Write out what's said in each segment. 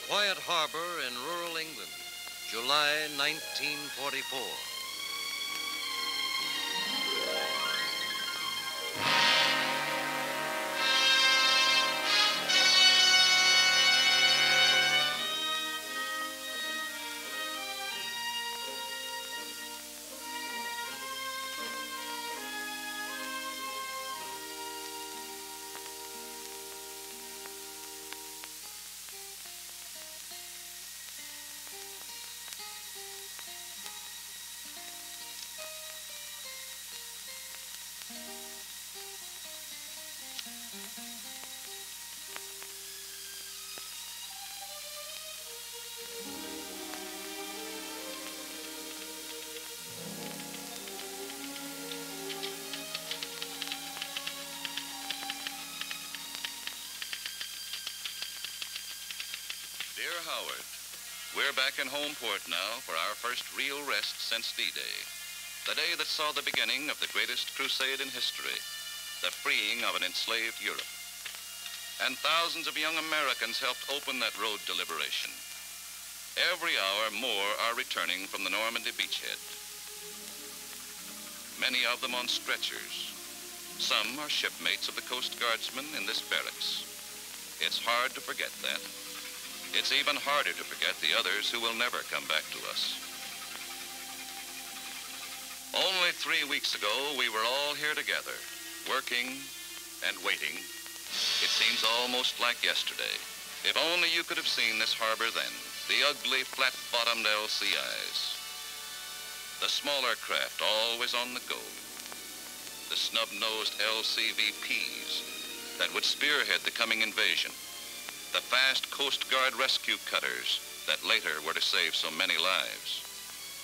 Quiet Harbour in rural England, July 1944. Dear Howard, we're back in Homeport now for our first real rest since D-Day, the day that saw the beginning of the greatest crusade in history, the freeing of an enslaved Europe. And thousands of young Americans helped open that road to liberation. Every hour more are returning from the Normandy beachhead. Many of them on stretchers. Some are shipmates of the Coast Guardsmen in this barracks. It's hard to forget that. It's even harder to forget the others who will never come back to us. Only 3 weeks ago, we were all here together, working and waiting. It seems almost like yesterday. If only you could have seen this harbor then, the ugly, flat-bottomed LCIs. The smaller craft always on the go. The snub-nosed LCVPs that would spearhead the coming invasion. The fast Coast Guard rescue cutters that later were to save so many lives.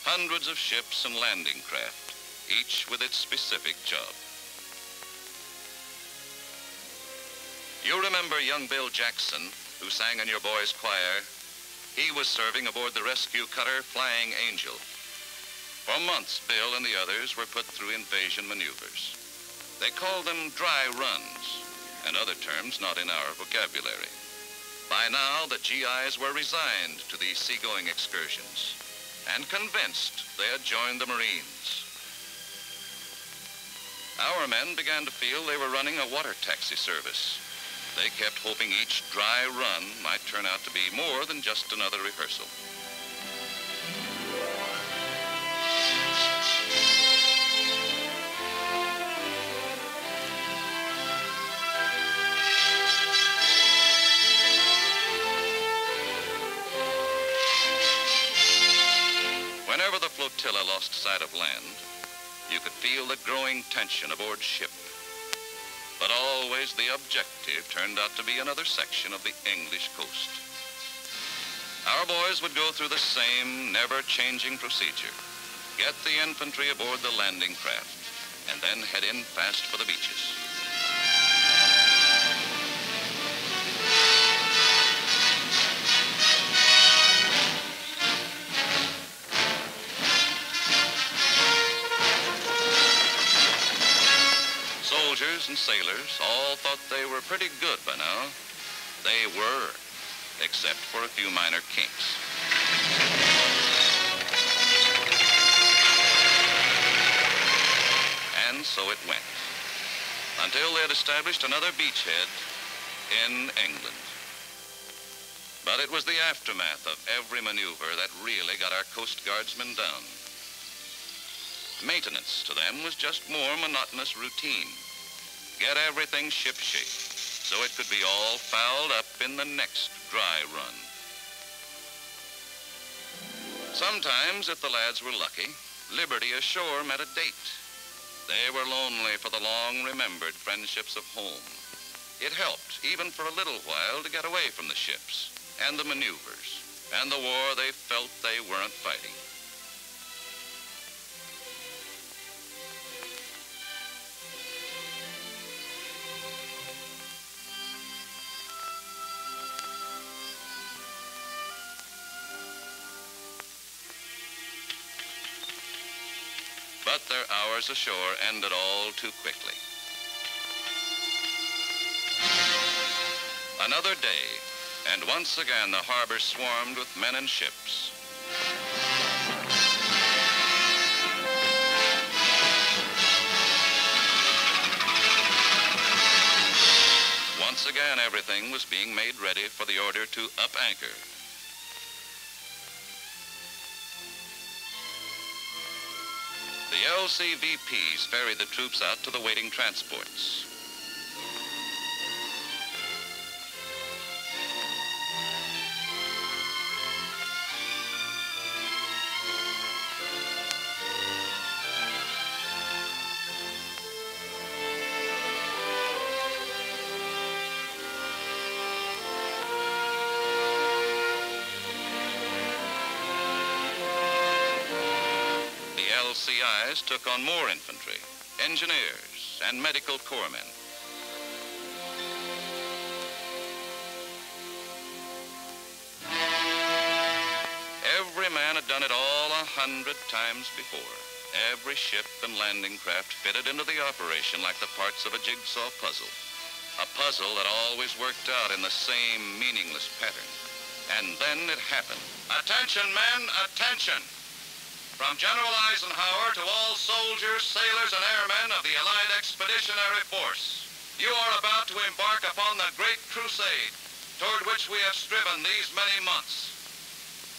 Hundreds of ships and landing craft, each with its specific job. You remember young Bill Jackson, who sang in your boys' choir? He was serving aboard the rescue cutter Flying Angel. For months, Bill and the others were put through invasion maneuvers. They called them dry runs, and other terms not in our vocabulary. By now, the GIs were resigned to these seagoing excursions and convinced they had joined the Marines. Our men began to feel they were running a water taxi service. They kept hoping each dry run might turn out to be more than just another rehearsal. Whenever the flotilla lost sight of land, you could feel the growing tension aboard ship. But always the objective turned out to be another section of the English coast. Our boys would go through the same never-changing procedure. Get the infantry aboard the landing craft, and then head in fast for the beaches. Soldiers and sailors all thought they were pretty good by now. They were, except for a few minor kinks. And so it went, until they had established another beachhead in England. But it was the aftermath of every maneuver that really got our Coast Guardsmen down. Maintenance to them was just more monotonous routine. Get everything ship-shape so it could be all fouled up in the next dry run. Sometimes, if the lads were lucky, liberty ashore met a date. They were lonely for the long-remembered friendships of home. It helped, even for a little while, to get away from the ships and the maneuvers and the war they felt they weren't fighting. But their hours ashore ended all too quickly. Another day, And once again, the harbor swarmed with men and ships. Once again, everything was being made ready for the order to up anchor. The LCVPs ferried the troops out to the waiting transports. LCIs took on more infantry, engineers, and medical corpsmen. Every man had done it all 100 times before. Every ship and landing craft fitted into the operation like the parts of a jigsaw puzzle. A puzzle that always worked out in the same meaningless pattern. And then it happened. Attention, men, attention! From General Eisenhower to all soldiers, sailors, and airmen of the Allied Expeditionary Force, you are about to embark upon the great crusade toward which we have striven these many months.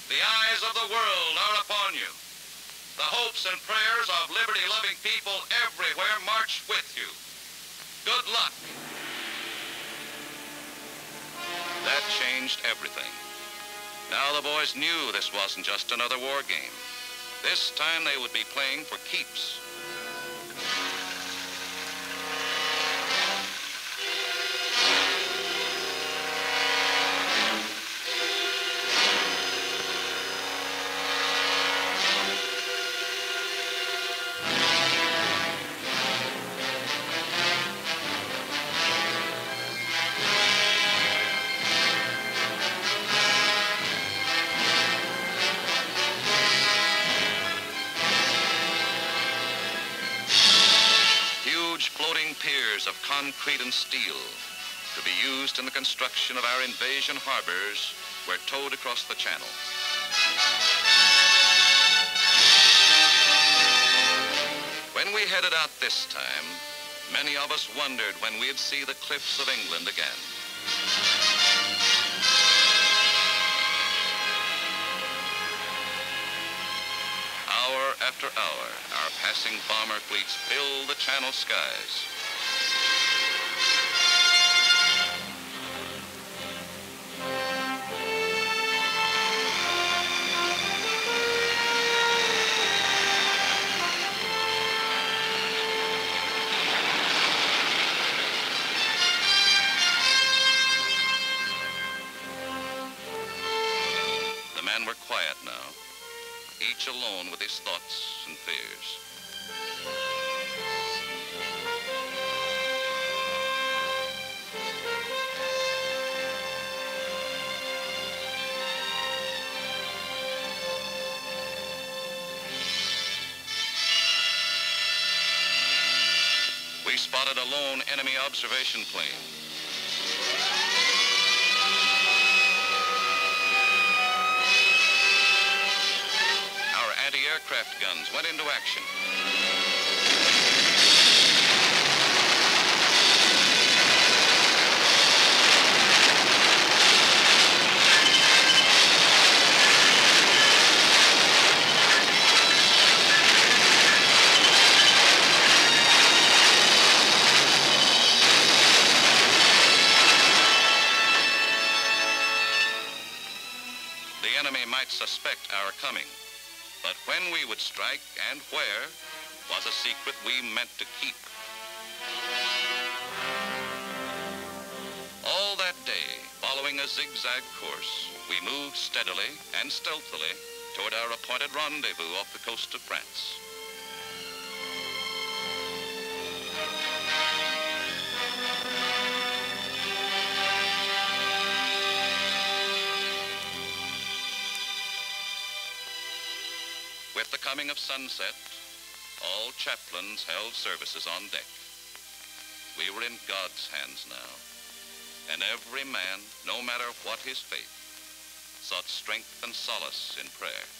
The eyes of the world are upon you. The hopes and prayers of liberty-loving people everywhere march with you. Good luck. That changed everything. Now the boys knew this wasn't just another war game. This time they would be playing for keeps. Piers of concrete and steel to be used in the construction of our invasion harbors were towed across the channel. When we headed out this time, many of us wondered when we'd see the cliffs of England again. Hour after hour, our passing bomber fleets filled the channel skies. The men were quiet now, each alone with his thoughts and fears. We spotted a lone enemy observation plane. Anti-aircraft guns went into action. The enemy might suspect our coming. But when we would strike and where was a secret we meant to keep. All that day, following a zigzag course, we moved steadily and stealthily toward our appointed rendezvous off the coast of France. With the coming of sunset, all chaplains held services on deck. We were in God's hands now, and every man, no matter what his faith, sought strength and solace in prayer.